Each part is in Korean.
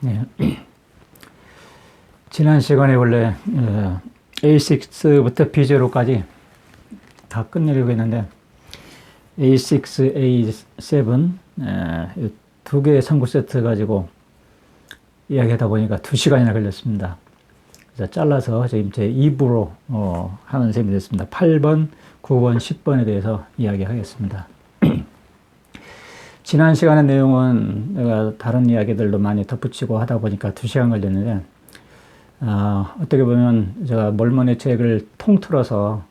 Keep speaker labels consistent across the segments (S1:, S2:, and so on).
S1: 네. 지난 시간에 원래 A6부터 B0까지 다 끝내려고 했는데 A6, A7 두 개의 선구 세트 가지고 이야기하다 보니까 2시간이나 걸렸습니다. 그래서 잘라서 지금 제 2부로 하는 셈이 됐습니다. 8번, 9번, 10번에 대해서 이야기하겠습니다. 지난 시간의 내용은 내가 다른 이야기들도 많이 덧붙이고 하다 보니까 2시간 걸렸는데 어떻게 보면 제가 몰몬의 책을 통틀어서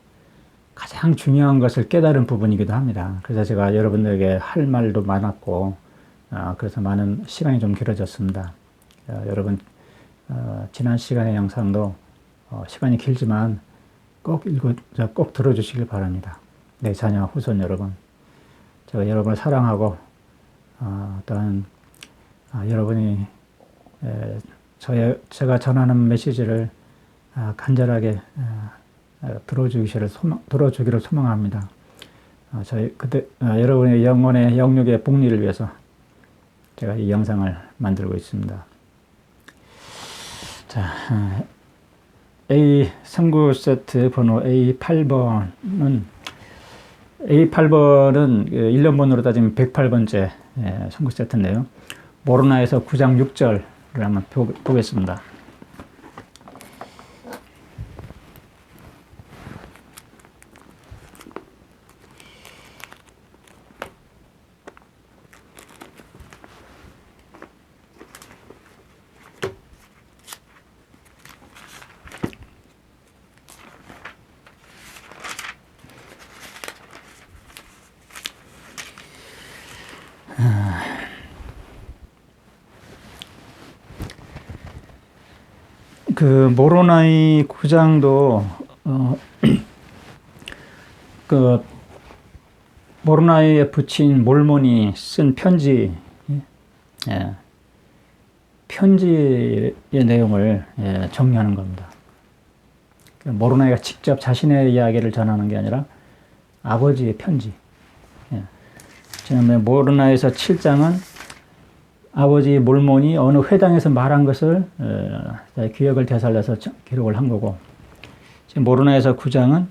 S1: 가장 중요한 것을 깨달은 부분이기도 합니다. 그래서 제가 여러분들에게 할 말도 많았고 그래서 많은 시간이 좀 길어졌습니다. 여러분 지난 시간의 영상도 시간이 길지만 꼭 들어주시길 바랍니다. 내 자녀 후손 여러분, 제가 여러분을 사랑하고 또한 여러분이 제가 전하는 메시지를 간절하게 들어주기를 소망합니다. 여러분의 영혼의 영육의 복리를 위해서 제가 이 영상을 만들고 있습니다. 자, A 선구 세트 번호 A8번은 1년번호로 따지면 108번째 선구 세트인데요. 모로나에서 9장 6절을 한번 보겠습니다. 그 모로나이 구장도 그 모로나이에 붙인 몰몬이 쓴 편지, 편지의 내용을 정리하는 겁니다. 모로나이가 직접 자신의 이야기를 전하는 게 아니라 아버지의 편지. 지난번에 모로나에서 7장은 아버지 몰몬이 어느 회당에서 말한 것을 기억을 되살려서 기록을 한 거고, 지금 모로나에서 9장은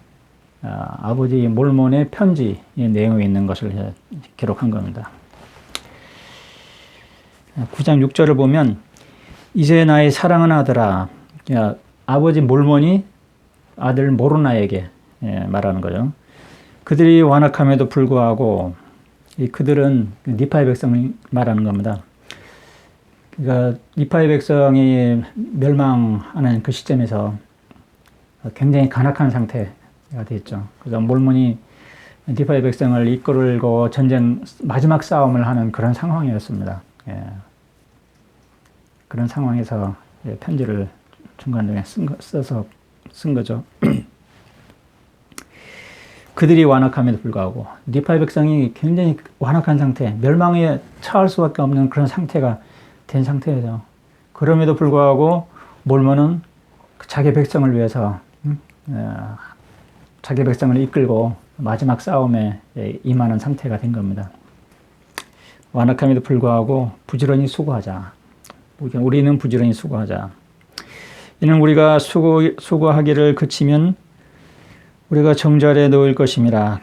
S1: 아버지 몰몬의 편지의 내용이 있는 것을 기록한 겁니다. 9장 6절을 보면 이제 나의 사랑하는 아들아, 아버지 몰몬이 아들 모로나에게 말하는 거죠. 그들이 완악함에도 불구하고, 그들은 니파의 백성을 말하는 겁니다. 그러니까 니파의 백성이 멸망하는 그 시점에서 굉장히 간악한 상태가 됐죠. 그래서 몰몬이 니파의 백성을 이끌고 전쟁 마지막 싸움을 하는 그런 상황이었습니다. 그런 상황에서 편지를 중간중간에 쓴 거죠. 그들이 완악함에도 불구하고 니파의 백성이 굉장히 완악한 상태, 멸망에 처할 수밖에 없는 그런 상태가 된 상태죠. 그럼에도 불구하고 몰몬은 자기 백성을 위해서 자기 백성을 이끌고 마지막 싸움에 임하는 상태가 된 겁니다. 완악함에도 불구하고 부지런히 수고하자. 우리는 부지런히 수고하자. 이는 우리가 수고하기를 그치면 우리가 정자리에 놓일 것임이라.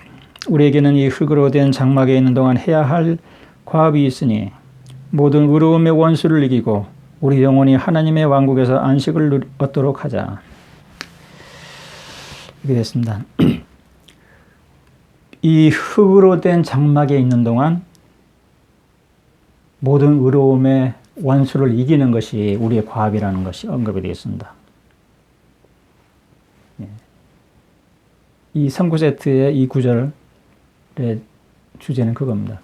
S1: 우리에게는 이 흙으로 된 장막에 있는 동안 해야 할 과업이 있으니 모든 의로움의 원수를 이기고 우리 영혼이 하나님의 왕국에서 안식을 얻도록 하자. 이렇게 됐습니다. 이 흙으로 된 장막에 있는 동안 모든 의로움의 원수를 이기는 것이 우리의 과업이라는 것이 언급이 되어 있습니다. 이 선구 세트의 이 구절의 주제는 그겁니다.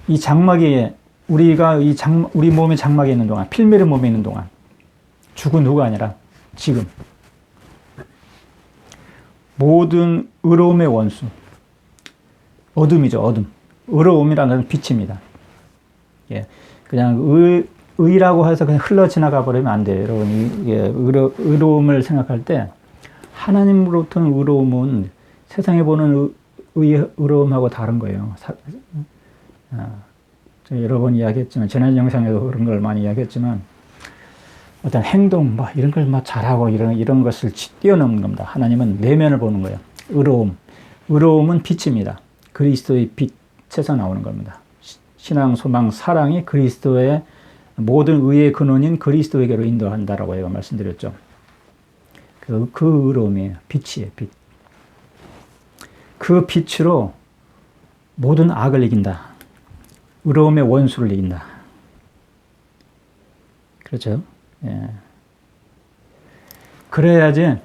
S1: 이 장막에 우리 몸의 장막에 있는 동안, 필메르 몸에 있는 동안, 죽은 후가 아니라 지금 모든 의로움의 원수, 어둠이죠, 어둠. 의로움이라는 것은 빛입니다. 그냥 의라고 해서 그냥 흘러 지나가 버리면 안 돼요. 여러분, 의로움을 생각할 때 하나님으로부터 의로움은 세상에 보는 의로움하고 다른 거예요. 여러 번 이야기했지만, 지난 영상에도 그런 걸 많이 이야기했지만, 어떤 행동, 뭐 이런 걸 막 잘하고 이런 것을 뛰어넘는 겁니다. 하나님은 내면을 보는 거예요. 의로움. 의로움은 빛입니다. 그리스도의 빛에서 나오는 겁니다. 신앙, 소망, 사랑이 그리스도의 모든 의의 근원인 그리스도에게로 인도한다라고 제가 말씀드렸죠. 그 의로움이에요. 빛이에요, 빛. 그 빛으로 모든 악을 이긴다. 의로움의 원수를 이긴다. 그렇죠? 예. 그래야지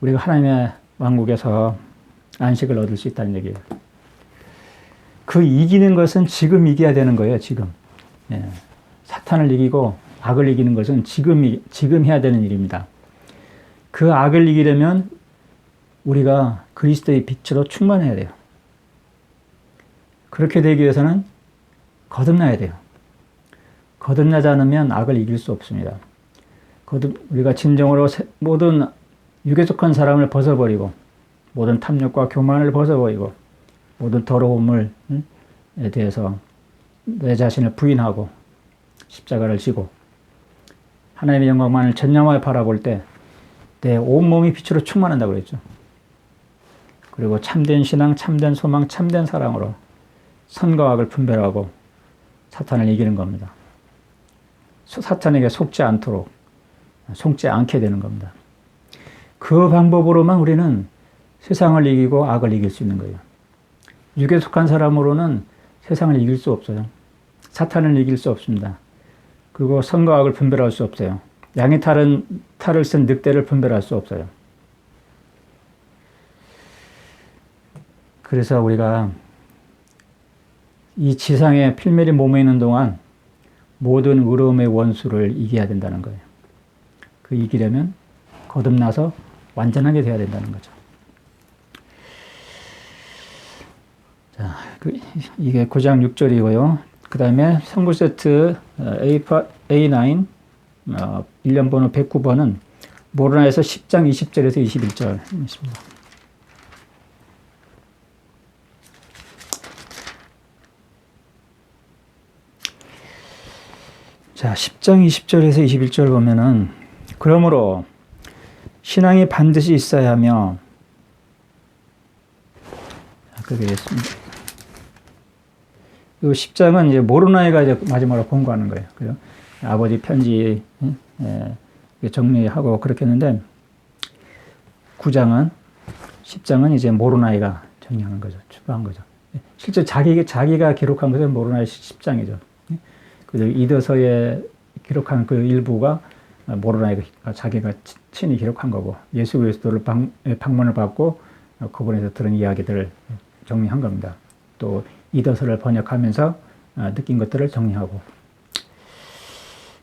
S1: 우리가 하나님의 왕국에서 안식을 얻을 수 있다는 얘기예요. 그 이기는 것은 지금 이겨야 되는 거예요, 지금. 예. 사탄을 이기고 악을 이기는 것은 지금 해야 되는 일입니다. 그 악을 이기려면 우리가 그리스도의 빛으로 충만해야 돼요. 그렇게 되기 위해서는 거듭나야 돼요. 거듭나지 않으면 악을 이길 수 없습니다. 우리가 진정으로 모든 육에 속한 사람을 벗어버리고 모든 탐욕과 교만을 벗어버리고 모든 더러움에 대해서 내 자신을 부인하고 십자가를 지고 하나님의 영광만을 전념하여 바라볼 때 내 온몸이 빛으로 충만한다고 그랬죠. 그리고 참된 신앙, 참된 소망, 참된 사랑으로 선과 악을 분별하고 사탄을 이기는 겁니다. 사탄에게 속지 않게 되는 겁니다. 그 방법으로만 우리는 세상을 이기고 악을 이길 수 있는 거예요. 육에 속한 사람으로는 세상을 이길 수 없어요. 사탄을 이길 수 없습니다. 그리고 선과 악을 분별할 수 없어요. 양의 탈을 쓴 늑대를 분별할 수 없어요. 그래서 우리가 이 지상에 필멸이 몸에 있는 동안 모든 의로움의 원수를 이겨야 된다는 거예요. 그 이기려면 거듭나서 완전하게 돼야 된다는 거죠. 자, 이게 9장 6절이고요. 그 다음에 선물 세트 A9 1년 번호 109번은 모로나에서 10장 20절에서 21절입니다. 자, 10장 20절에서 21절 보면은 그러므로 신앙이 반드시 있어야 하며 그게 됐습니다. 이 10장은 이제 모로나이가 이제 마지막으로 공고하는 거예요. 그죠? 아버지 편지 정리하고 그렇게 했는데 10장은 이제 모로나이가 정리하는 거죠. 추가한 거죠. 실제 자기가 기록한 것은 모로나이 10장이죠. 그리고 이더서에 기록한 그 일부가 모로나이가 자기가 친히 기록한 거고 예수 그리스도를 방문을 받고 그분에서 들은 이야기들을 정리한 겁니다. 또 이더서를 번역하면서 느낀 것들을 정리하고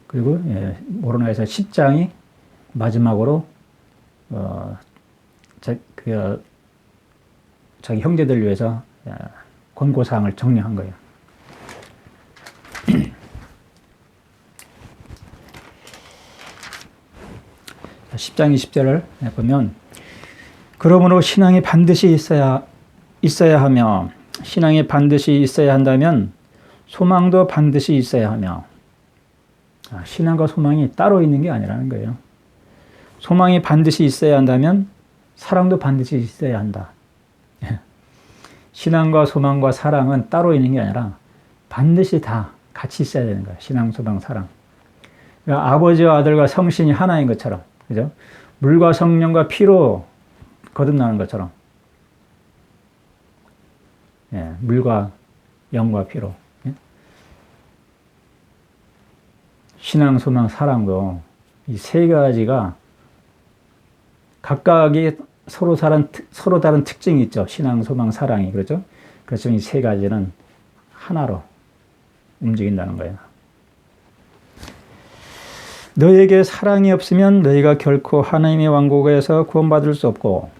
S1: 그리고 모로나에서 10장이 마지막으로 자기 형제들을 위해서 권고사항을 정리한 거예요. 10장 20절을 보면 그러므로 신앙이 반드시 있어야 하며 신앙이 반드시 있어야 한다면 소망도 반드시 있어야 하며 신앙과 소망이 따로 있는 게 아니라는 거예요. 소망이 반드시 있어야 한다면 사랑도 반드시 있어야 한다. 신앙과 소망과 사랑은 따로 있는 게 아니라 반드시 다 같이 있어야 되는 거예요. 신앙, 소망, 사랑. 그러니까 아버지와 아들과 성신이 하나인 것처럼, 그죠? 물과 성령과 피로 거듭나는 것처럼, 물과 영과 피로. 신앙, 소망, 사랑도 이 세 가지가 각각이 서로 다른 특징이 있죠. 신앙, 소망, 사랑이. 그렇죠? 그렇지만 이 세 가지는 하나로 움직인다는 거예요. 너에게 사랑이 없으면 너희가 결코 하나님의 왕국에서 구원받을 수 없고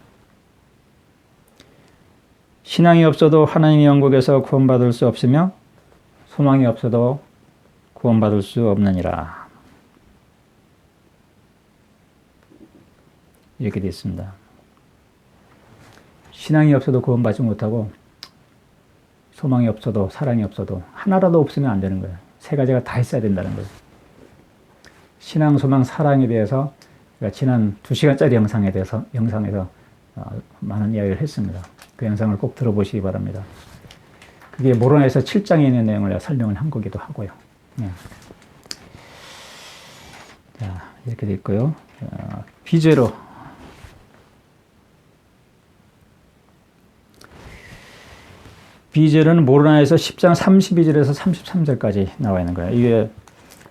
S1: 신앙이 없어도 하나님의 왕국에서 구원받을 수 없으며 소망이 없어도 구원받을 수 없느니라. 이렇게 되어 있습니다. 신앙이 없어도 구원받지 못하고 소망이 없어도 사랑이 없어도 하나라도 없으면 안 되는 거예요. 세 가지가 다 있어야 된다는 거예요. 신앙, 소망, 사랑에 대해서 지난 2시간짜리 영상에서 많은 이야기를 했습니다. 그 영상을 꼭 들어보시기 바랍니다. 그게 모로나에서 7장에 있는 내용을 설명을 한 거기도 하고요. 네. 자, 이렇게 돼 있고요. 비제로. 비제로는 모로나에서 10장 32절에서 33절까지 나와 있는 거예요. 이게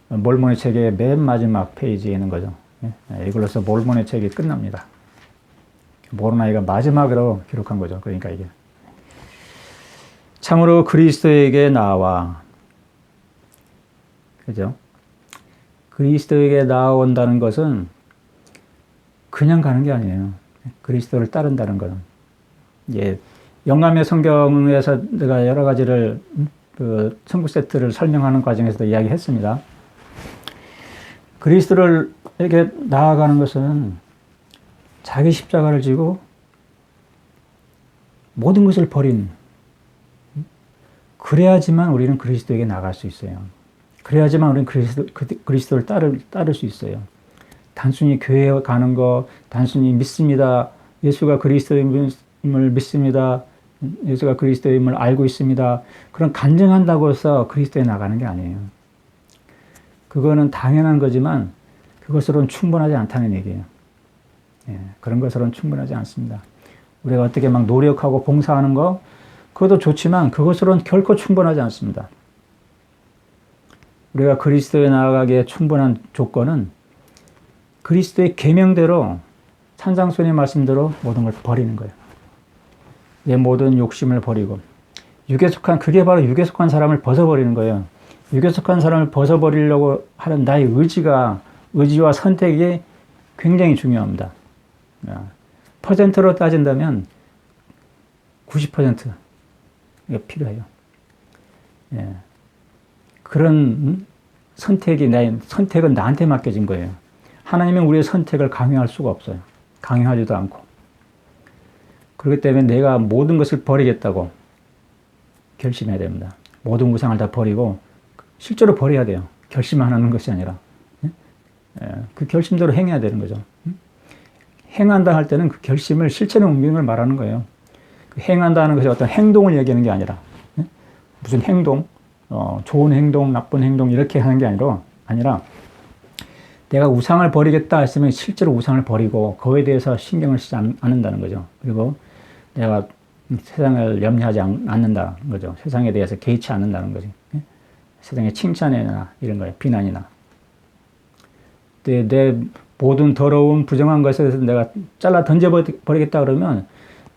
S1: 몰몬의 책의 맨 마지막 페이지에 있는 거죠. 이걸로서 몰몬의 책이 끝납니다. 모로나이가 마지막으로 기록한 거죠. 그러니까 이게. 참으로 그리스도에게 나와, 그죠? 그리스도에게 나아온다는 것은 그냥 가는 게 아니에요. 그리스도를 따른다는 거는. 예, 영감의 성경에서 내가 여러 가지를, 그, 성구 세트를 설명하는 과정에서도 이야기했습니다. 그리스도에게 나아가는 것은 자기 십자가를 지고 모든 것을 버린, 그래야지만 우리는 그리스도에게 나갈 수 있어요. 그래야지만 우리는 그리스도를 따를 수 있어요. 단순히 교회에 가는 거, 단순히 믿습니다. 예수가 그리스도임을 믿습니다. 예수가 그리스도임을 알고 있습니다. 그런 간증한다고 해서 그리스도에 나가는 게 아니에요. 그거는 당연한 거지만 그것으로는 충분하지 않다는 얘기예요. 예, 그런 것으로는 충분하지 않습니다. 우리가 어떻게 막 노력하고 봉사하는 거, 그것도 좋지만 그것으로는 결코 충분하지 않습니다. 우리가 그리스도에 나아가기에 충분한 조건은 그리스도의 계명대로, 찬상순의 말씀대로 모든 걸 버리는 거예요. 내 모든 욕심을 버리고, 그게 바로 육에 속한 사람을 벗어버리는 거예요. 육에 속한 사람을 벗어버리려고 하는 나의 의지와 선택이 굉장히 중요합니다. 퍼센트로 따진다면 90%가 필요해요. 예. 그런 선택은 나한테 맡겨진 거예요. 하나님은 우리의 선택을 강요할 수가 없어요. 강요하지도 않고. 그렇기 때문에 내가 모든 것을 버리겠다고 결심해야 됩니다. 모든 우상을 다 버리고, 실제로 버려야 돼요. 결심만 하는 것이 아니라. 그 결심대로 행해야 되는 거죠. 행한다 할 때는 그 결심을 실천에 옮기는 걸 말하는 거예요. 행한다는 것이 어떤 행동을 얘기하는 게 아니라, 무슨 행동, 좋은 행동, 나쁜 행동 이렇게 하는 게 아니라 내가 우상을 버리겠다 했으면 실제로 우상을 버리고 그거에 대해서 신경을 쓰지 않는다는 거죠. 그리고 내가 세상을 염려하지 않는다는 거죠. 세상에 대해서 개의치 않는다는 거죠. 세상의 칭찬이나 이런 거예요. 비난이나. 내 모든 더러운 부정한 것에 대해서 내가 잘라 던져버리겠다 그러면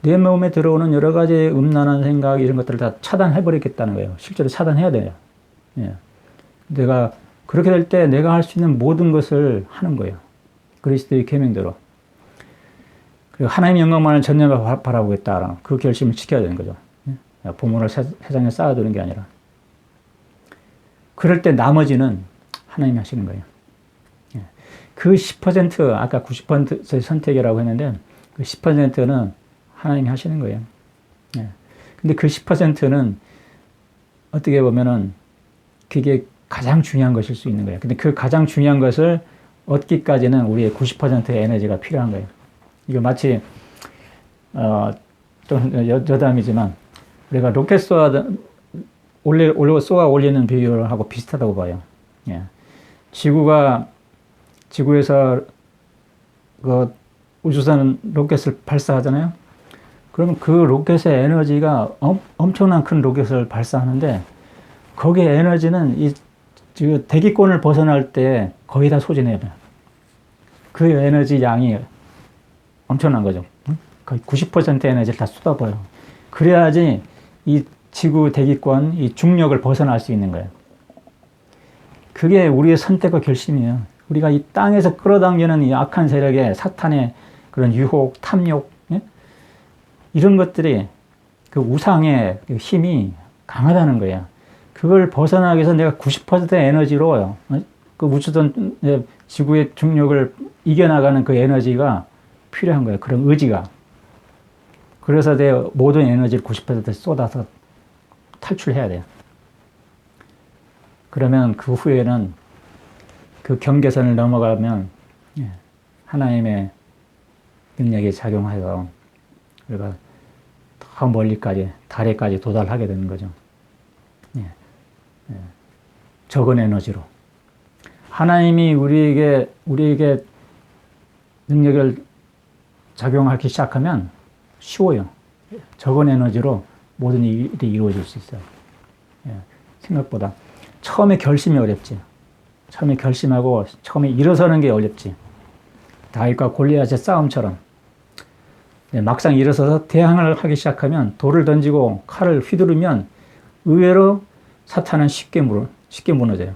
S1: 내 몸에 들어오는 여러 가지 음란한 생각 이런 것들을 다 차단해버리겠다는 거예요. 실제로 차단해야 돼요. 예. 내가 그렇게 될 때 내가 할 수 있는 모든 것을 하는 거예요. 그리스도의 계명대로. 그리고 하나님의 영광만을 전념하고 바라보겠다. 그 결심을 지켜야 되는 거죠. 예. 보물을 세상에 쌓아두는 게 아니라. 그럴 때 나머지는 하나님이 하시는 거예요. 예. 그 10%, 아까 90%의 선택이라고 했는데 그 10%는 하나님이 하시는 거예요. 예. 근데 그 10%는 어떻게 보면은 그게 가장 중요한 것일 수 있는 거예요. 근데 그 가장 중요한 것을 얻기까지는 우리의 90%의 에너지가 필요한 거예요. 이거 마치, 좀 여담이지만, 우리가 로켓 쏘아 올리는 비율하고 비슷하다고 봐요. 예. 지구에서 그 우주선 로켓을 발사하잖아요. 그러면 그 로켓의 에너지가 엄청난 큰 로켓을 발사하는데 거기에 에너지는 지금 대기권을 벗어날 때 거의 다 소진해요. 그 에너지 양이 엄청난 거죠. 거의 90% 에너지를 다 쏟아버려요. 그래야지 이 지구 대기권, 이 중력을 벗어날 수 있는 거예요. 그게 우리의 선택과 결심이에요. 우리가 이 땅에서 끌어당기는 이 악한 세력의 사탄의 그런 유혹, 탐욕, 이런 것들이 그 우상의 힘이 강하다는 거예요. 그걸 벗어나기 위해서 내가 90%의 에너지로 그 우주선 지구의 중력을 이겨나가는 그 에너지가 필요한 거예요. 그런 의지가. 그래서 내 모든 에너지를 90% 쏟아서 탈출해야 돼요. 그러면 그 후에는 그 경계선을 넘어가면 예, 하나님의 능력이 작용하여 우리가 더 멀리까지 달에까지 도달하게 되는 거죠. 예, 예. 적은 에너지로 하나님이 우리에게 능력을 작용하기 시작하면 쉬워요. 적은 에너지로 모든 일이 이루어질 수 있어요. 예, 생각보다 처음에 결심이 어렵지. 처음에 결심하고 처음에 일어서는 게 어렵지. 다윗과 골리앗의 싸움처럼 막상 일어서서 대항을 하기 시작하면 돌을 던지고 칼을 휘두르면 의외로 사탄은 쉽게 무너져요.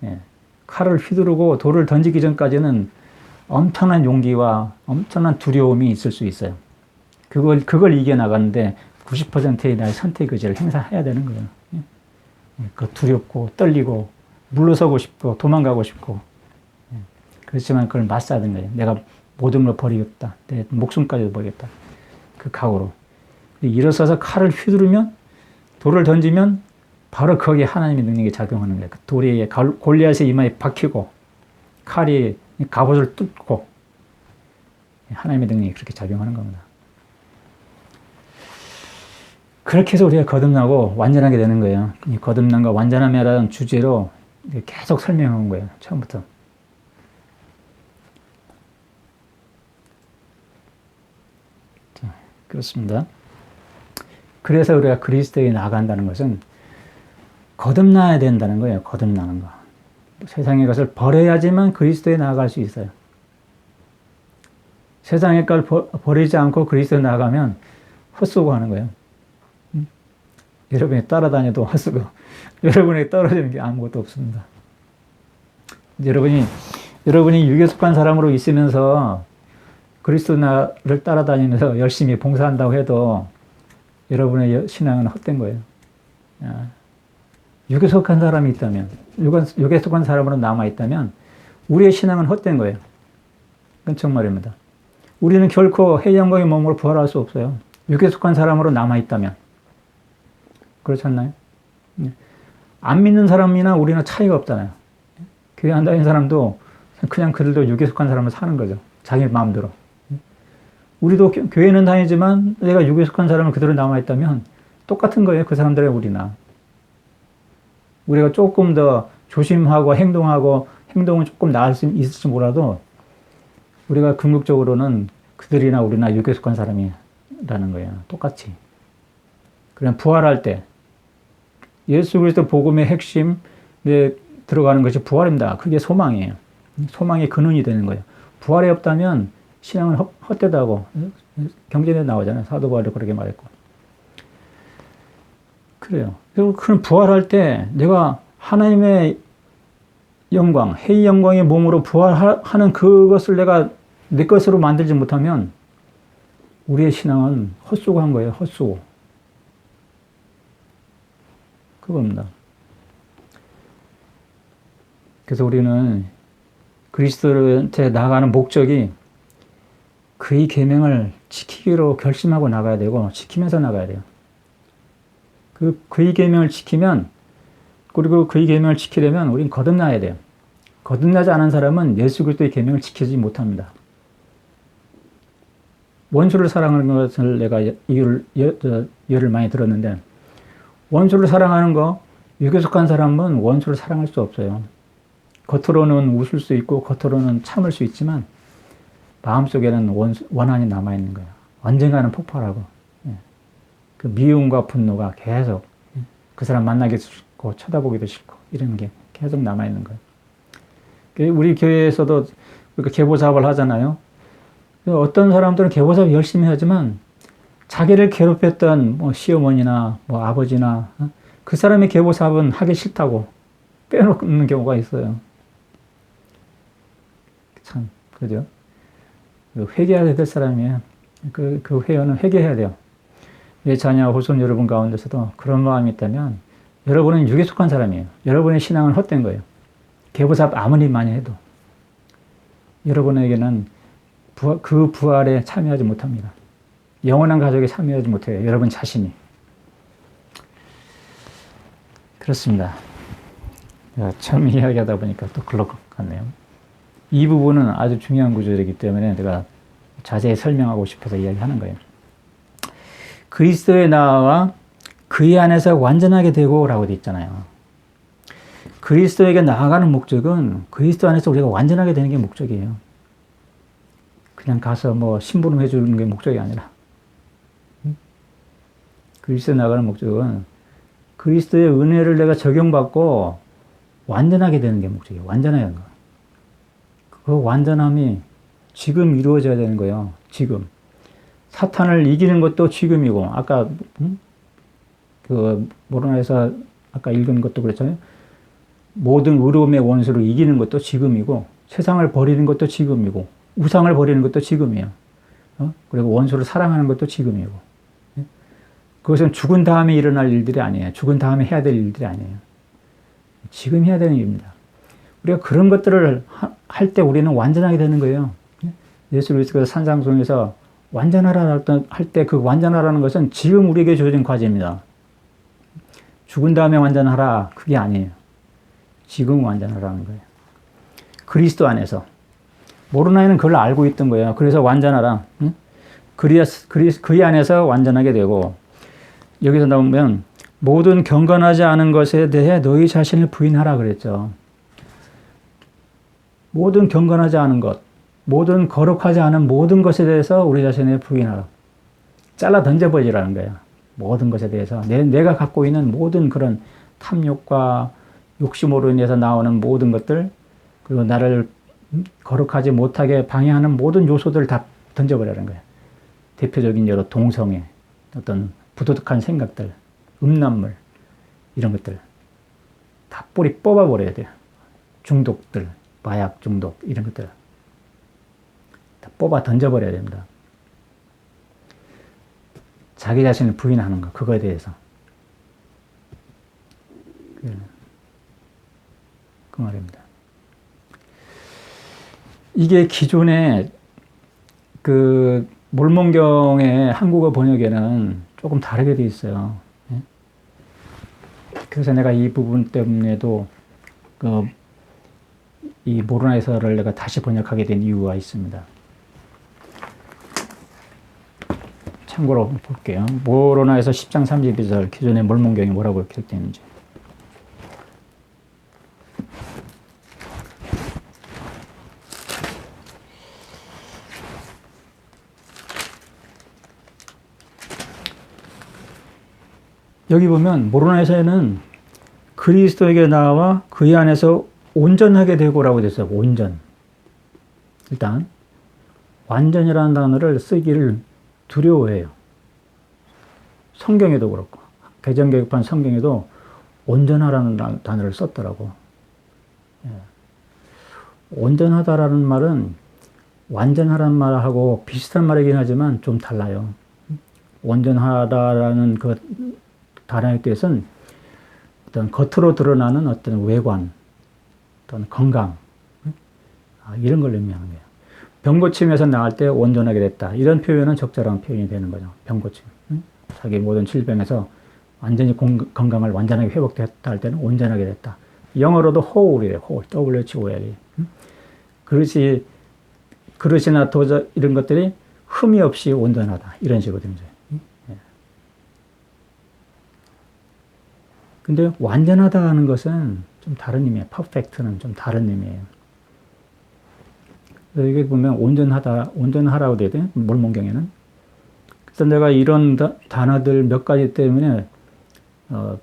S1: 예, 칼을 휘두르고 돌을 던지기 전까지는 엄청난 용기와 엄청난 두려움이 있을 수 있어요. 그걸 이겨나가는데 90%의 나의 선택 의지를 행사해야 되는 거예요. 예, 그 두렵고 떨리고 물러서고 싶고 도망가고 싶고 예, 그렇지만 그걸 맞서야 되는 거예요. 내가 모든 걸 버리겠다. 내 목숨까지도 버리겠다. 그 각오로. 일어서서 칼을 휘두르면 돌을 던지면 바로 거기에 하나님의 능력이 작용하는 거예요. 그 돌이 골리앗의 이마에 박히고 칼이 갑옷을 뚫고 하나님의 능력이 그렇게 작용하는 겁니다. 그렇게 해서 우리가 거듭나고 완전하게 되는 거예요. 이 거듭남과 완전함이라는 주제로 계속 설명해 온 거예요. 처음부터. 자, 그렇습니다. 그래서 우리가 그리스도에 나아간다는 것은 거듭나야 된다는 거예요. 거듭나는 거. 세상의 것을 버려야지만 그리스도에 나아갈 수 있어요. 세상의 걸 버리지 않고 그리스도에 나아가면 헛수고 하는 거예요. 여러분이 따라다녀도 헛수고, 여러분에게 떨어지는 게 아무것도 없습니다. 여러분이 육에 속한 사람으로 있으면서 그리스도를 따라다니면서 열심히 봉사한다고 해도 여러분의 신앙은 헛된 거예요. 육에 속한 사람이 있다면, 육에 속한 사람으로 남아있다면 우리의 신앙은 헛된 거예요. 그건 정말입니다. 우리는 결코 해의 영광의 몸으로 부활할 수 없어요. 육에 속한 사람으로 남아있다면. 그렇지 않나요? 안 믿는 사람이나 우리는 차이가 없잖아요. 교회 안 다니는 사람도 그냥 그들도 육에 속한 사람을 사는 거죠. 자기 마음대로. 우리도 교회는 다니지만 내가 육에 속한 사람을 그대로 남아있다면 똑같은 거예요. 그 사람들의 우리나. 우리가 조금 더 조심하고 행동은 조금 나을 수 있을지 몰라도 우리가 궁극적으로는 그들이나 우리나 육에 속한 사람이라는 거예요. 똑같이. 그냥 부활할 때 예수 그리스도 복음의 핵심에 들어가는 것이 부활입니다. 그게 소망이에요. 소망의 근원이 되는 거예요. 부활이 없다면 신앙은 헛되다고 경전에 나오잖아요. 사도 바울이 그렇게 말했고. 그래요. 그리고 그런 부활할 때 내가 하나님의 영광, 해의 영광의 몸으로 부활하는 그것을 내가 내 것으로 만들지 못하면 우리의 신앙은 헛수고한 거예요. 헛수고. 그겁니다. 그래서 우리는 그리스도한테 나아가는 목적이 그의 계명을 지키기로 결심하고 나가야 되고 지키면서 나가야 돼요. 그의 계명을 지키면 그리고 그의 계명을 지키려면 우린 거듭나야 돼요. 거듭나지 않은 사람은 예수 그리스도의 계명을 지키지 못합니다. 원수를 사랑하는 것을 내가 예를 많이 들었는데 원수를 사랑하는 거 육에 속한 사람은 원수를 사랑할 수 없어요. 겉으로는 웃을 수 있고 겉으로는 참을 수 있지만 마음속에는 원한이 남아있는 거예요. 언젠가는 폭발하고 그 미움과 분노가 계속 그 사람 만나기도 싫고 쳐다보기도 싫고 이런 게 계속 남아있는 거예요. 우리 교회에서도 계보 사업을 하잖아요. 어떤 사람들은 계보 사업 열심히 하지만 자기를 괴롭혔던 시어머니나 아버지나 그 사람의 계보 사업은 하기 싫다고 빼놓는 경우가 있어요. 참, 그죠? 회개해야 될 사람이에요. 그 회원은 회개해야 돼요. 내 자녀, 후손 여러분 가운데서도 그런 마음이 있다면 여러분은 육에 속한 사람이에요. 여러분의 신앙은 헛된 거예요. 계보 사업 아무리 많이 해도 여러분에게는 그 부활에 참여하지 못합니다. 영원한 가족에 참여하지 못해요. 여러분 자신이. 그렇습니다. 처음 이야기하다 보니까 또 그럴 것 같네요. 이 부분은 아주 중요한 구절이기 때문에 내가 자세히 설명하고 싶어서 이야기하는 거예요. 그리스도의 나와 그의 안에서 완전하게 되고 라고 되어 있잖아요. 그리스도에게 나아가는 목적은 그리스도 안에서 우리가 완전하게 되는 게 목적이에요. 그냥 가서 뭐 심부름 해주는 게 목적이 아니라 그리스도에 나아가는 목적은 그리스도의 은혜를 내가 적용받고 완전하게 되는 게 목적이에요. 완전하게 하는 거. 그 완전함이 지금 이루어져야 되는 거예요. 지금. 사탄을 이기는 것도 지금이고, 아까, 모로나에서 아까 읽은 것도 그랬잖아요. 모든 의로움의 원수를 이기는 것도 지금이고, 세상을 버리는 것도 지금이고, 우상을 버리는 것도 지금이에요. 그리고 원수를 사랑하는 것도 지금이고. 그것은 죽은 다음에 일어날 일들이 아니에요. 죽은 다음에 해야 될 일들이 아니에요. 지금 해야 되는 일입니다. 우리가 그런 것들을 할 때 우리는 완전하게 되는 거예요. 예수 그리스도께서 산상송에서 완전하라 할 때 그 완전하라는 것은 지금 우리에게 주어진 과제입니다. 죽은 다음에 완전하라 그게 아니에요. 지금 완전하라는 거예요. 그리스도 안에서. 모로나이는 그걸 알고 있던 거예요. 그래서 완전하라. 그의 안에서 완전하게 되고 여기서 나오면 모든 경건하지 않은 것에 대해 너희 자신을 부인하라 그랬죠. 모든 경건하지 않은 것, 모든 거룩하지 않은 모든 것에 대해서 우리 자신을 부인하라. 잘라 던져버리라는 거예요. 모든 것에 대해서. 내가 갖고 있는 모든 그런 탐욕과 욕심으로 인해서 나오는 모든 것들, 그리고 나를 거룩하지 못하게 방해하는 모든 요소들을 다 던져버리라는 거예요. 대표적인 여러 동성애, 어떤 부도덕한 생각들, 음란물, 이런 것들 다 뿌리 뽑아버려야 돼요. 중독들, 마약 중독 이런 것들 다 뽑아 던져버려야 됩니다. 자기 자신을 부인하는 거, 그거에 대해서. 그 말입니다. 이게 기존에 그 몰몬경의 한국어 번역에는 조금 다르게 되어 있어요. 그래서 내가 이 부분 때문에도 이 모로나에서를 내가 다시 번역하게 된 이유가 있습니다. 참고로 볼게요. 모로나에서 10장 32절 기존의 몰몬경이 뭐라고 기록되어 있는지. 여기 보면 모로나에서는 그리스도에게 나와 그의 안에서 온전하게 되고라고 되어 있어요. 온전. 일단 완전이라는 단어를 쓰기를 두려워해요. 성경에도 그렇고 개정개혁판 성경에도 온전하라는 단어를 썼더라고. 온전하다라는 말은 완전하라는 말하고 비슷한 말이긴 하지만 좀 달라요. 온전하다라는 그 단어의 뜻은 어떤 겉으로 드러나는 어떤 외관, 어떤 건강, 이런 걸 의미하는 거예요. 병고침에서 나을 때 온전하게 됐다. 이런 표현은 적절한 표현이 되는 거죠. 병고침. 자기 모든 질병에서 완전히 건강을 완전하게 회복됐다 할 때는 온전하게 됐다. 영어로도 whole이래요. whole. WHOLE. 그릇이나 도자 이런 것들이 흠이 없이 온전하다. 이런 식으로 되는 거죠. 근데 완전하다 하는 것은 좀 다른 의미예요. 퍼펙트는 좀 다른 의미예요. 여기 보면 온전하라고 되어 있대요. 몰몬경에는. 그래서 내가 이런 단어들 몇 가지 때문에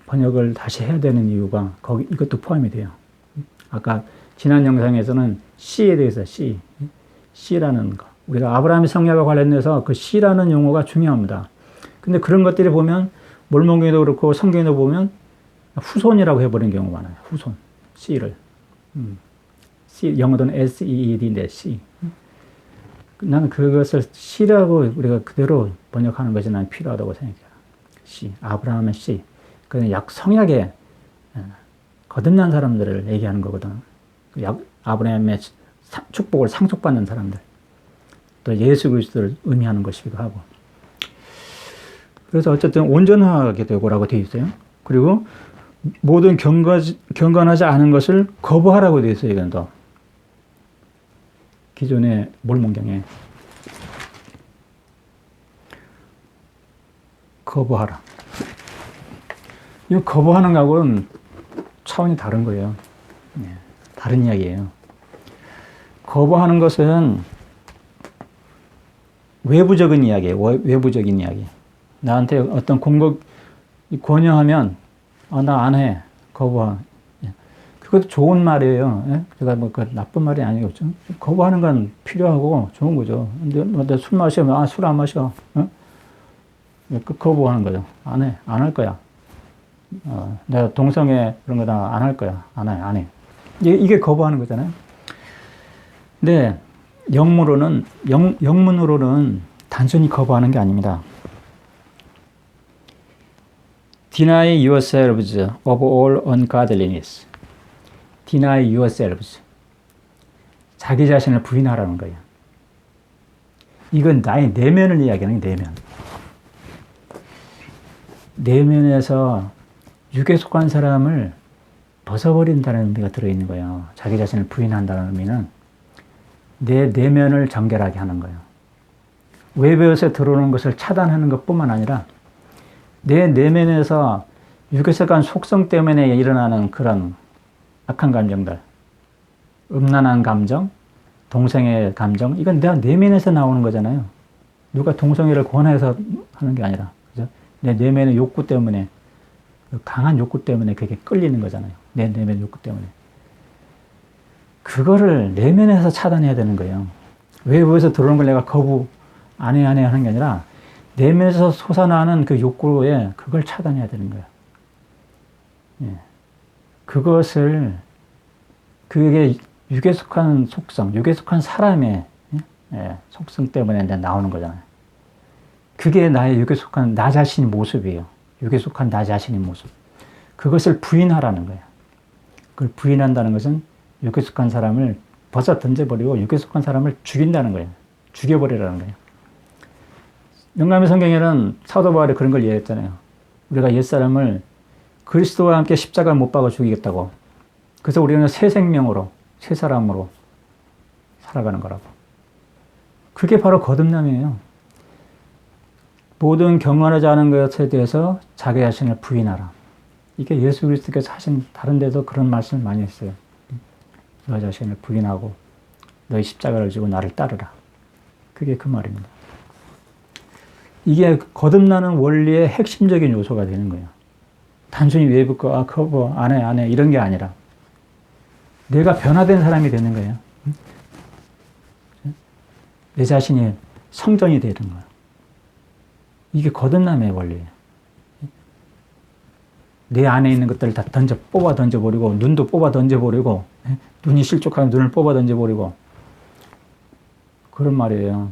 S1: 번역을 다시 해야 되는 이유가 이것도 포함이 돼요. 아까 지난 영상에서는 씨에 대해서 씨라는 거. 우리가 아브라함의 성약과 관련해서 그 씨라는 용어가 중요합니다. 근데 그런 것들이 보면 몰몬경에도 그렇고 성경에도 보면 후손이라고 해버리는 경우가 많아요. 후손. 씨를. C, 영어로는 SEED인데 C. 나는 그것을 C라고 우리가 그대로 번역하는 것이 난 필요하다고 생각해요. C, 아브라함의 C. 그는 성약에 거듭난 사람들을 얘기하는 거거든. 아브라함의 축복을 상속받는 사람들. 또 예수 그리스도를 의미하는 것이기도 하고. 그래서 어쨌든 온전하게 되고라고 되어 있어요. 그리고 모든 경건하지 않은 것을 거부하라고 되어 있어요. 이건 또 기존의 몰몬경에 거부하라. 이 거부하는 거하고는 차원이 다른 거예요. 다른 이야기예요. 거부하는 것은 외부적인 이야기예요. 외부적인 이야기. 나한테 어떤 권유하면 나 안 해. 거부하. 그것도 좋은 말이에요. 제가 뭐 그 나쁜 말이 아니겠죠. 거부하는 건 필요하고 좋은 거죠. 근데 술 마시면 술 안 마셔. 거부하는 거죠. 안 해. 안 할 거야. 내가 동성애 그런 거 다 안 할 거야. 안 해. 안 해. 이게 거부하는 거잖아요. 근데 영문으로는 단순히 거부하는 게 아닙니다. Deny yourselves of all ungodliness. Deny yourselves. 자기 자신을 부인하라는 거예요. 이건 나의 내면을 이야기하는 거예요. 내면. 내면에서 육에 속한 사람을 벗어버린다는 의미가 들어있는 거예요. 자기 자신을 부인한다는 의미는 내 내면을 정결하게 하는 거예요. 외부에서 들어오는 것을 차단하는 것뿐만 아니라 내 내면에서 육에 속한 속성 때문에 일어나는 그런 악한 감정들, 음란한 감정, 동성애 감정, 이건 내가 내면에서 나오는 거잖아요. 누가 동성애를 권해서 하는 게 아니라, 그죠? 내 내면의 욕구 때문에, 강한 욕구 때문에 그게 끌리는 거잖아요. 내 내면 욕구 때문에. 그거를 내면에서 차단해야 되는 거예요. 외부에서 들어오는 걸 내가 거부, 안 해 하는 게 아니라, 내면에서 솟아나는 그 욕구에 그걸 차단해야 되는 거예요. 예. 그게 육에 속한 속성, 육에 속한 사람의 속성 때문에 나오는 거잖아요. 그게 나의 육에 속한 나 자신의 모습이에요. 육에 속한 나 자신의 모습. 그것을 부인하라는 거예요. 그걸 부인한다는 것은 육에 속한 사람을 벗어 던져버리고 육에 속한 사람을 죽인다는 거예요. 죽여버리라는 거예요. 영감의 성경에는 사도 바울이 그런 걸 이해했잖아요. 우리가 옛사람을 그리스도와 함께 십자가를 못 박아 죽이겠다고. 그래서 우리는 새 생명으로, 새 사람으로 살아가는 거라고. 그게 바로 거듭남이에요. 모든 경건하지 않은 것에 대해서 자기 자신을 부인하라. 이게 예수 그리스도께서 하신 다른 데도 그런 말씀을 많이 했어요. 너 자신을 부인하고 너의 십자가를 지고 나를 따르라. 그게 그 말입니다. 이게 거듭나는 원리의 핵심적인 요소가 되는 거예요. 단순히 외부 거, 그거 안 해, 이런 게 아니라 내가 변화된 사람이 되는 거예요. 내 자신이 성전이 되는 거예요. 이게 거듭남의 원리예요. 내 안에 있는 것들을 다 뽑아 던져버리고, 눈도 뽑아 던져버리고, 눈이 실족하면 눈을 뽑아 던져버리고, 그런 말이에요.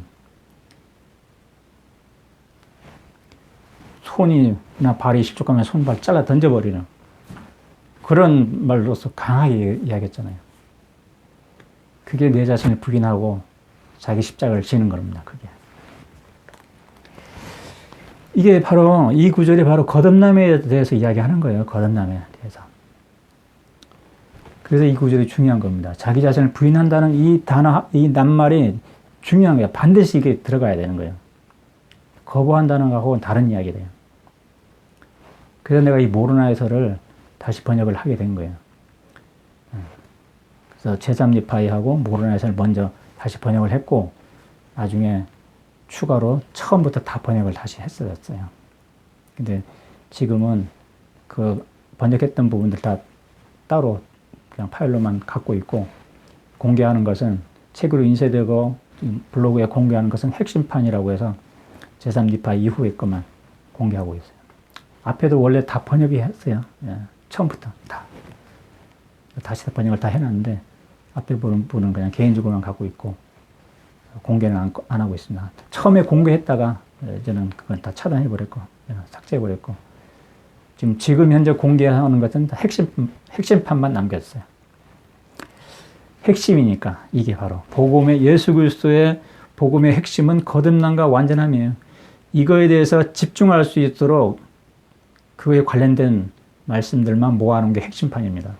S1: 손이나 발이 실족하면 손발 잘라 던져버리는 그런 말로서 강하게 이야기했잖아요. 그게 내 자신을 부인하고 자기 십자가를 지는 겁니다. 그게. 이게 바로 이 구절이 바로 거듭남에 대해서 이야기하는 거예요. 거듭남에 대해서. 그래서 이 구절이 중요한 겁니다. 자기 자신을 부인한다는 이 단어, 이 낱말이 중요한 거예요. 반드시 이게 들어가야 되는 거예요. 거부한다는 것하고는 다른 이야기래요. 그래서 내가 이 모르나에서를 다시 번역을 하게 된 거예요. 그래서 제3니파이하고 모르나에서를 먼저 다시 번역을 했고, 나중에 추가로 처음부터 다 번역을 다시 했었어요. 근데 지금은 그 번역했던 부분들 다 따로 그냥 파일로만 갖고 있고, 공개하는 것은 책으로 인쇄되고 블로그에 공개하는 것은 핵심판이라고 해서 제3니파이 이후의 것만 공개하고 있어요. 앞에도 원래 다 번역이 했어요. 처음부터 다. 다시 다 번역을 다 해놨는데, 앞에 부분은 그냥 개인적으로만 갖고 있고, 공개는 안 하고 있습니다. 처음에 공개했다가, 이제는 그건 다 차단해버렸고, 삭제해버렸고, 지금 현재 공개하는 것은 다 핵심판만 남겼어요. 핵심이니까, 이게 바로. 예수 그리스도의 복음의 핵심은 거듭남과 완전함이에요. 이거에 대해서 집중할 수 있도록 그에 관련된 말씀들만 모아놓은 게 핵심판입니다.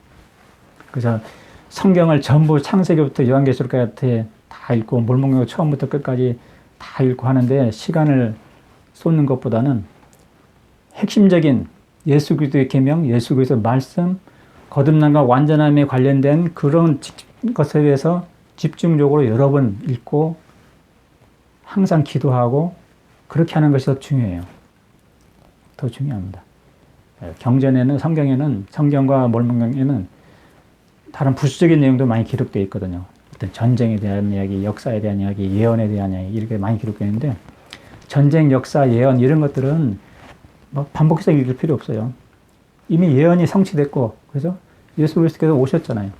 S1: 그래서 성경을 전부 창세기부터 요한계시록까지 다 읽고 몰목록 처음부터 끝까지 다 읽고 하는데 시간을 쏟는 것보다는 핵심적인 예수 그리스도의 계명, 예수 그리스도의 말씀, 거듭남과 완전함에 관련된 그런 것에 대해서 집중적으로 여러 번 읽고 항상 기도하고 그렇게 하는 것이 더 중요해요. 더 중요합니다. 경전에는, 성경에는, 성경과 몰목록에는 다른 부수적인 내용도 많이 기록되어 있거든요. 어떤 전쟁에 대한 이야기, 역사에 대한 이야기, 예언에 대한 이야기 이렇게 많이 기록되어 있는데 전쟁, 역사, 예언 이런 것들은 뭐 반복해서 읽을 필요 없어요. 이미 예언이 성취됐고 그래서 예수 그리스도께서 오셨잖아요.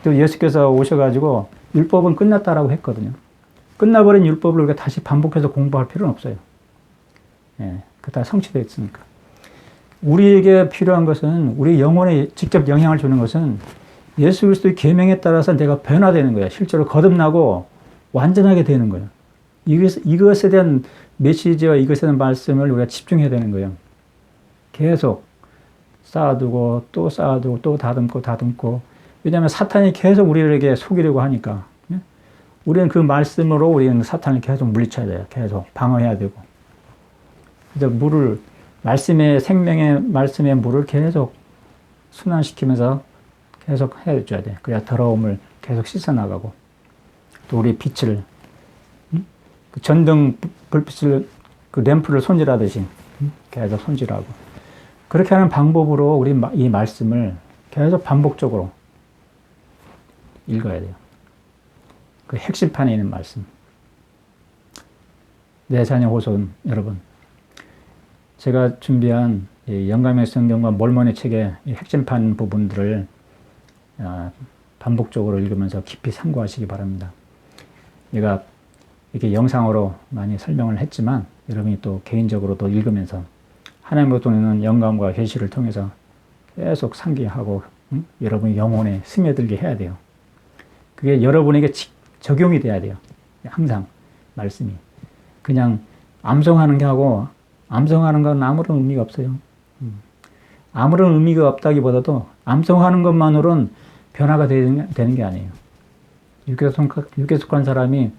S1: 또 예수께서 오셔가지고 율법은 끝났다라고 했거든요. 끝나버린 율법을 우리가 다시 반복해서 공부할 필요는 없어요. 예, 그 다 성취됐으니까. 우리에게 필요한 것은 우리 영혼에 직접 영향을 주는 것은 예수 그리스도의 계명에 따라서 내가 변화되는 거예요. 실제로 거듭나고 완전하게 되는 거예요. 이것에 대한 메시지와 이것에 대한 말씀을 우리가 집중해야 되는 거예요. 계속 쌓아두고 또 쌓아두고 또 다듬고 왜냐하면 사탄이 계속 우리에게 속이려고 하니까 우리는 그 말씀으로 우리는 사탄을 계속 물리쳐야 돼요. 계속 방어해야 되고 그래서 물을 말씀의 생명의 말씀의 물을 계속 순환시키면서 계속 해줘야 돼. 그래야 더러움을 계속 씻어나가고 또 우리 빛을 그 전등 불빛을 그 램프를 손질하듯이 계속 손질하고 그렇게 하는 방법으로 우리 이 말씀을 계속 반복적으로 읽어야 돼요. 그 핵심판에 있는 말씀. 내 자녀 호손 여러분, 제가 준비한 영감의 성경과 몰몬의 책의 핵심판 부분들을 반복적으로 읽으면서 깊이 참고하시기 바랍니다. 제가 이렇게 영상으로 많이 설명을 했지만 여러분이 또 개인적으로도 읽으면서 하나님으로부터 오는 영감과 계시를 통해서 계속 상기하고 여러분의 영혼에 스며들게 해야 돼요. 그게 여러분에게 적용이 돼야 돼요. 항상 말씀이. 그냥 암송하는 게 하고 암송하는 건 아무런 의미가 없어요. 아무런 의미가 없다기보다도 암송하는 것만으로는 변화가 되는 게 아니에요. 육에 속한 사람이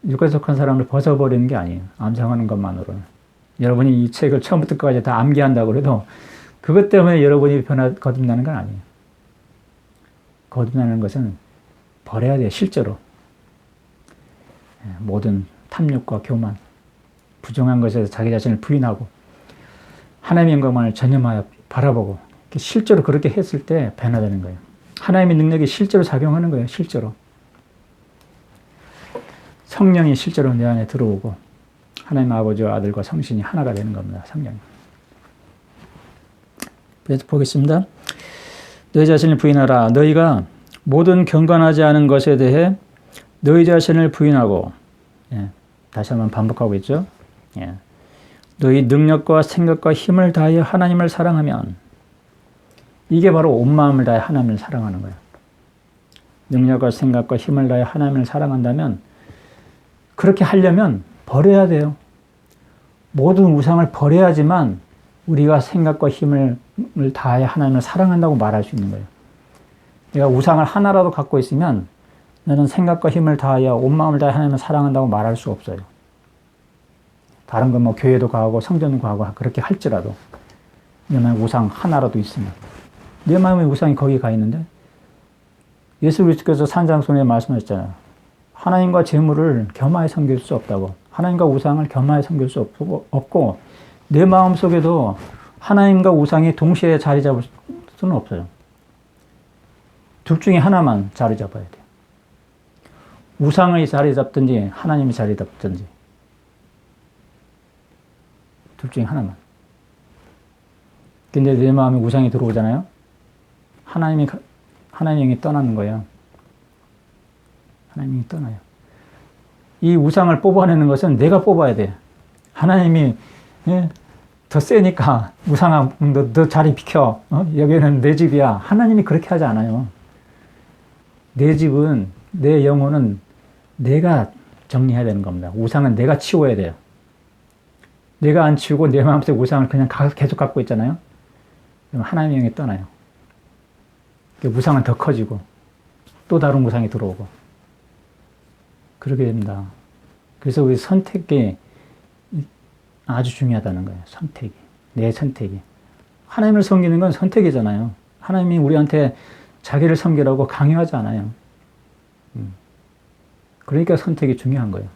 S1: 육에 속한 사람을 벗어버리는 게 아니에요. 암송하는 것만으로는. 여러분이 이 책을 처음부터 끝까지 다 암기한다고 해도 그것 때문에 여러분이 거듭나는 건 아니에요. 거듭나는 것은 버려야 돼요. 실제로. 모든 탐욕과 교만, 부정한 것에서 자기 자신을 부인하고 하나님의 영광을 전념하여 바라보고 실제로 그렇게 했을 때 변화되는 거예요. 하나님의 능력이 실제로 작용하는 거예요. 실제로. 성령이 실제로 내 안에 들어오고 하나님 아버지와 아들과 성신이 하나가 되는 겁니다. 성령이. 그래서 보겠습니다. 너희 자신을 부인하라. 너희가 모든 경건하지 않은 것에 대해 너희 자신을 부인하고 다시 한번 반복하고 있죠. 너희 능력과 생각과 힘을 다하여 하나님을 사랑하면 이게 바로 온 마음을 다해 하나님을 사랑하는 거예요. 능력과 생각과 힘을 다해 하나님을 사랑한다면 그렇게 하려면 버려야 돼요. 모든 우상을 버려야지만 우리가 생각과 힘을 다해 하나님을 사랑한다고 말할 수 있는 거예요. 내가 우상을 하나라도 갖고 있으면 나는 생각과 힘을 다하여 온 마음을 다해 하나님을 사랑한다고 말할 수 없어요. 다른 건 뭐 교회도 가고 성전도 가고 그렇게 할지라도 내 마음에 우상 하나라도 있으면 내 마음에 우상이 거기 가 있는데 예수 그리스도께서 산상수훈에 말씀하셨잖아요. 하나님과 재물을 겸하여 섬길 수 없다고. 하나님과 우상을 겸하여 섬길 수 없고 내 마음속에도 하나님과 우상이 동시에 자리 잡을 수는 없어요. 둘 중에 하나만 자리 잡아야 돼요. 우상의 자리 잡든지 하나님이 자리 잡든지 둘 중에 하나만. 근데 내 마음에 우상이 들어오잖아요. 하나님의 영이 떠나는 거예요. 하나님이 떠나요. 이 우상을 뽑아내는 것은 내가 뽑아야 돼. 하나님이 더 세니까 우상아 너 자리 비켜. 여기는 내 집이야. 하나님이 그렇게 하지 않아요. 내 집은 내 영혼은 내가 정리해야 되는 겁니다. 우상은 내가 치워야 돼요. 내가 안 치우고 내 마음속에 우상을 그냥 계속 갖고 있잖아요. 그럼 하나님의 영이 떠나요. 우상은 더 커지고 또 다른 우상이 들어오고 그렇게 됩니다. 그래서 우리 선택이 아주 중요하다는 거예요. 선택이. 내 선택이. 하나님을 섬기는 건 선택이잖아요. 하나님이 우리한테 자기를 섬기라고 강요하지 않아요. 그러니까 선택이 중요한 거예요.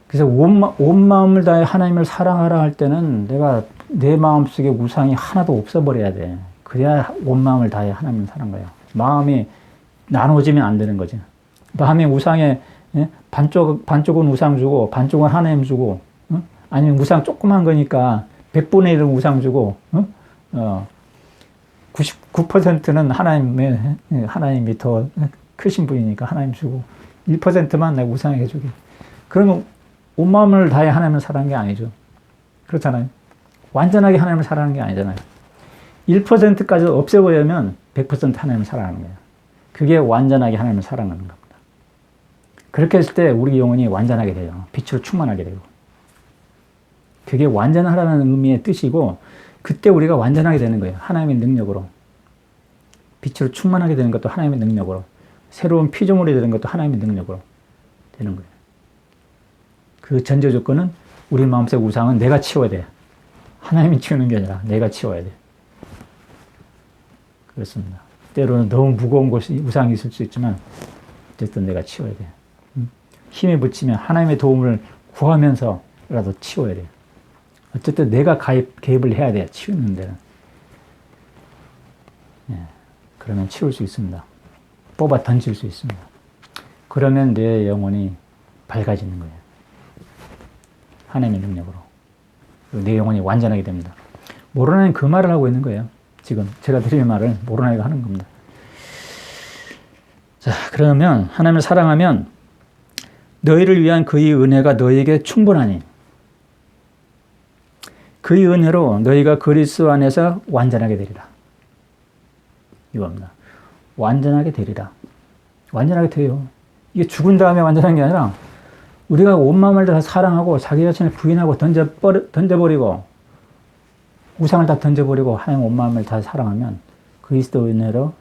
S1: 그래서 온 마음을 다해 하나님을 사랑하라 할 때는 내가 내 마음속에 우상이 하나도 없어버려야 돼. 그래야 온 마음을 다해 하나님을 사랑한 거예요. 마음이 나눠지면 안 되는 거지. 마음이 우상에 반쪽은 우상 주고 반쪽은 하나님 주고 아니면 우상 조그만 거니까 100분의 1은 우상 주고 99%는 하나님이 더 크신 분이니까 하나님 주고 1%만 내가 우상에게 주게. 그러면 온 마음을 다해 하나님을 사랑하는 게 아니죠. 그렇잖아요. 완전하게 하나님을 사랑하는 게 아니잖아요. 1%까지 없애버리면 100% 하나님을 사랑하는 거예요. 그게 완전하게 하나님을 사랑하는 겁니다. 그렇게 했을 때 우리 영혼이 완전하게 돼요. 빛으로 충만하게 되고. 그게 완전하라는 의미의 뜻이고 그때 우리가 완전하게 되는 거예요. 하나님의 능력으로. 빛으로 충만하게 되는 것도 하나님의 능력으로. 새로운 피조물이 되는 것도 하나님의 능력으로 되는 거예요. 그 전제 조건은 우리 마음속 우상은 내가 치워야 돼. 하나님이 치우는 게 아니라 내가 치워야 돼. 그렇습니다. 때로는 너무 무거운 것이 우상이 있을 수 있지만 어쨌든 내가 치워야 돼. 힘에 붙이면 하나님의 도움을 구하면서라도 치워야 돼. 어쨌든 내가 개입을 해야 돼. 치우는 데는. 예, 그러면 치울 수 있습니다. 뽑아 던질 수 있습니다. 그러면 내 영혼이 밝아지는 거예요. 하나님의 능력으로. 내 영혼이 완전하게 됩니다. 모로나는 그 말을 하고 있는 거예요. 지금 제가 드리는 말을 모로나이가 하는 겁니다. 자, 그러면 하나님을 사랑하면 너희를 위한 그의 은혜가 너희에게 충분하니 그의 은혜로 너희가 그리스도 안에서 완전하게 되리라. 이겁니다. 완전하게 되리라. 완전하게 돼요. 이게 죽은 다음에 완전한 게 아니라 우리가 온 마음을 다 사랑하고 자기 자신을 부인하고 던져버리고 우상을 다 던져버리고 하나님 온 마음을 다 사랑하면 그리스도 은혜로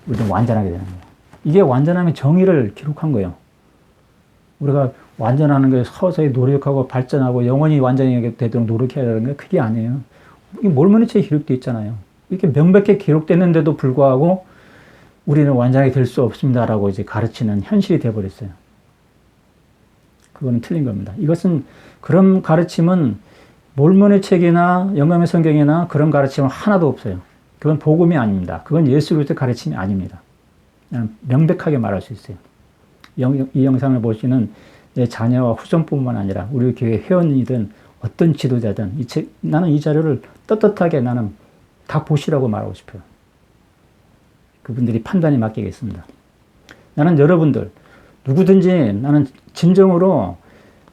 S1: 우리는 완전하게 되는 거예요. 이게 완전함의 정의를 기록한 거예요. 우리가 완전하는 게 서서히 노력하고 발전하고 영원히 완전히 되도록 노력해야 되는 게 그게 아니에요. 이게 몰몬이체에 기록되어 있잖아요. 이렇게 명백히 기록됐는데도 불구하고 우리는 완전하게 될 수 없습니다라고 이제 가르치는 현실이 되어버렸어요. 그거는 틀린 겁니다. 이것은 그런 가르침은 몰몬의 책이나 영감의 성경이나 그런 가르침은 하나도 없어요. 그건 복음이 아닙니다. 그건 예수 그리스도의 가르침이 아닙니다. 그냥 명백하게 말할 수 있어요. 이 영상을 보시는 내 자녀와 후손뿐만 아니라 우리 교회 회원이든 어떤 지도자든 나는 이 자료를 떳떳하게 나는 다 보시라고 말하고 싶어요. 그분들이 판단이 맡기겠습니다. 나는 여러분들 누구든지 나는 진정으로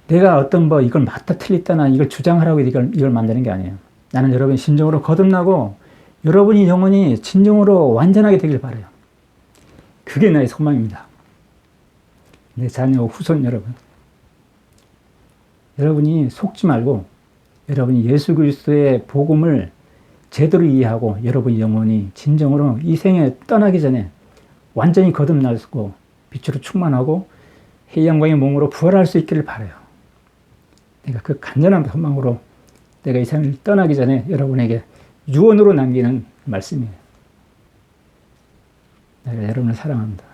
S1: 내가 어떤 이걸 맞다 틀렸다나 이걸 주장하라고 이걸 만드는 게 아니에요. 나는 여러분이 진정으로 거듭나고 여러분이 영혼이 진정으로 완전하게 되길 바라요. 그게 나의 소망입니다. 내 자녀 후손 여러분. 여러분이 속지 말고 여러분이 예수 그리스도의 복음을 제대로 이해하고 여러분의 영혼이 진정으로 이 생에 떠나기 전에 완전히 거듭나고 빛으로 충만하고 해영광의 몸으로 부활할 수 있기를 바라요. 내가 그 간절한 소망으로 내가 이 생을 떠나기 전에 여러분에게 유언으로 남기는 말씀이에요. 내가 여러분을 사랑합니다.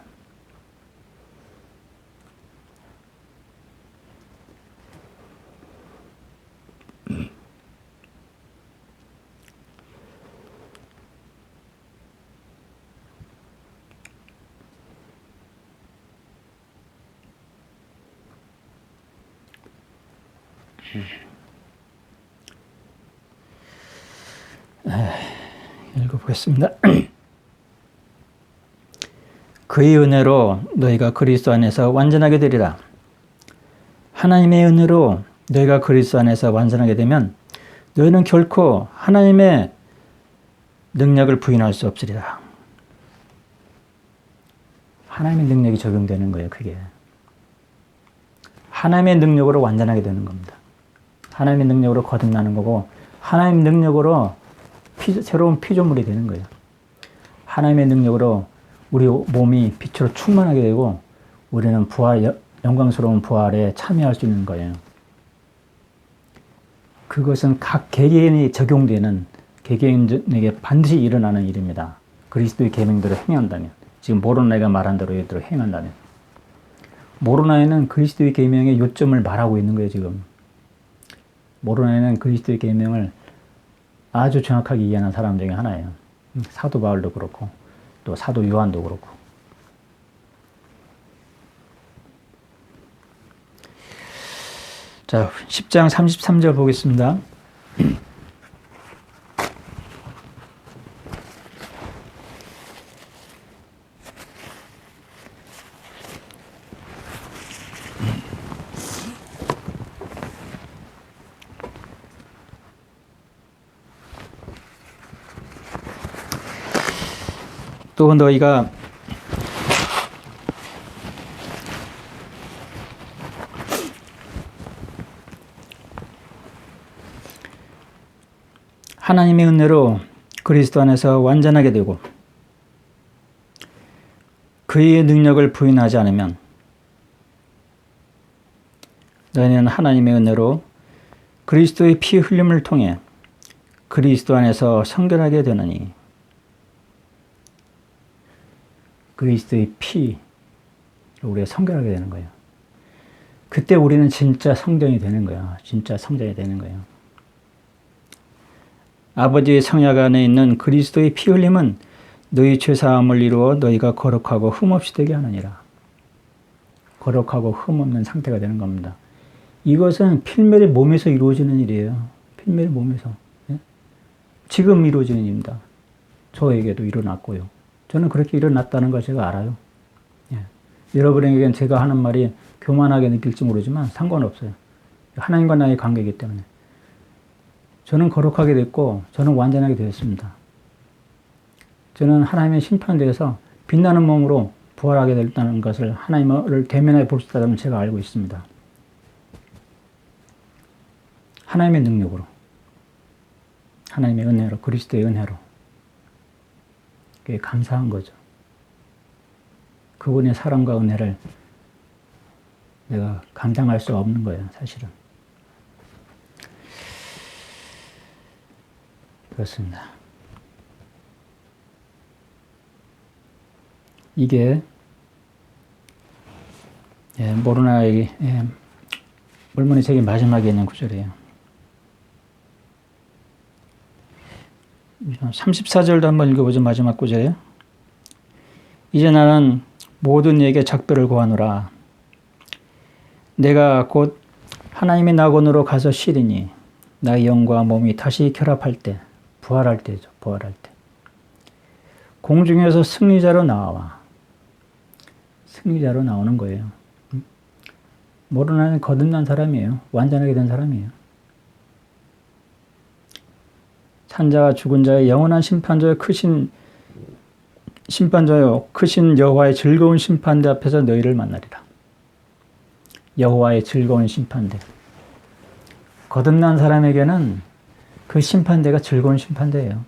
S1: 읽어보겠습니다. 그의 은혜로 너희가 그리스도 안에서 완전하게 되리라. 하나님의 은혜로 너희가 그리스도 안에서 완전하게 되면 너희는 결코 하나님의 능력을 부인할 수 없으리라. 하나님의 능력이 적용되는 거예요. 그게 하나님의 능력으로 완전하게 되는 겁니다. 하나님의 능력으로 거듭나는 거고 하나님 능력으로 새로운 피조물이 되는 거예요. 하나님의 능력으로 우리 몸이 빛으로 충만하게 되고 우리는 영광스러운 부활에 참여할 수 있는 거예요. 그것은 각 개개인이 적용되는 개개인에게 반드시 일어나는 일입니다. 그리스도의 계명대로 행한다면, 지금 모로나이가 말한 대로 이대로 행한다면, 모로나이는 그리스도의 계명의 요점을 말하고 있는 거예요. 지금 모로나이는 그리스도의 계명을 아주 정확하게 이해하는 사람 중에 하나예요. 사도 바울도 그렇고 또 사도 요한도 그렇고. 자, 10장 33절 보겠습니다. 또 너희가 하나님의 은혜로 그리스도 안에서 완전하게 되고 그의 능력을 부인하지 않으면 너희는 하나님의 은혜로 그리스도의 피 흘림을 통해 그리스도 안에서 성결하게 되느니. 그리스도의 피로 우리가 성결하게 되는 거예요. 그때 우리는 진짜 성전이 되는 거야. 진짜 성전이 되는 거예요. 아버지의 성약 안에 있는 그리스도의 피 흘림은 너희 죄사함을 이루어 너희가 거룩하고 흠없이 되게 하느니라. 거룩하고 흠없는 상태가 되는 겁니다. 이것은 필멸의 몸에서 이루어지는 일이에요. 필멸의 몸에서. 예? 지금 이루어지는 일입니다. 저에게도 일어났고요. 저는 그렇게 일어났다는 걸 제가 알아요. 예. 여러분에게는 제가 하는 말이 교만하게 느낄지 모르지만 상관없어요. 하나님과 나의 관계이기 때문에. 저는 거룩하게 됐고 저는 완전하게 되었습니다. 저는 하나님의 심판대에서 빛나는 몸으로 부활하게 됐다는 것을 하나님을 대면해 볼 수 있다는 제가 알고 있습니다. 하나님의 능력으로, 하나님의 은혜로, 그리스도의 은혜로. 그게 감사한 거죠. 그분의 사랑과 은혜를 내가 감당할 수 없는 거예요, 사실은. 그렇습니다. 이게 모로나의 물문의 책의 마지막에 있는 구절이에요. 34절도 한번 읽어보죠. 마지막 구절에. 이제 나는 모든 이에게 작별을 고하노라. 내가 곧 하나님의 낙원으로 가서 쉬리니 나의 영과 몸이 다시 결합할 때, 부활할 때죠. 부활할 때. 공중에서 승리자로 나와. 승리자로 나오는 거예요. 모로나는 거듭난 사람이에요. 완전하게 된 사람이에요. 산자와 죽은 자의 영원한 심판자여 크신 여호와의 즐거운 심판대 앞에서 너희를 만나리라. 여호와의 즐거운 심판대. 거듭난 사람에게는 그 심판대가 즐거운 심판대예요.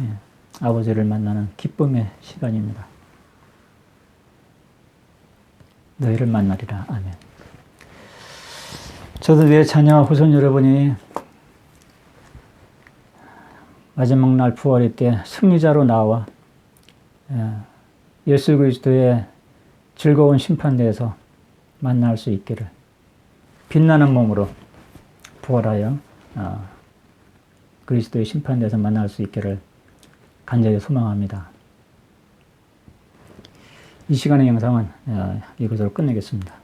S1: 예, 아버지를 만나는 기쁨의 시간입니다. 너희를 만나리라. 아멘. 저도 내 자녀와 후손 여러분이 마지막 날 부활의 때 승리자로 나와 예수 그리스도의 즐거운 심판대에서 만날 수 있기를, 빛나는 몸으로 부활하여 그리스도의 심판대에서 만날 수 있기를 간절히 소망합니다. 이 시간의 영상은 이것으로 끝내겠습니다.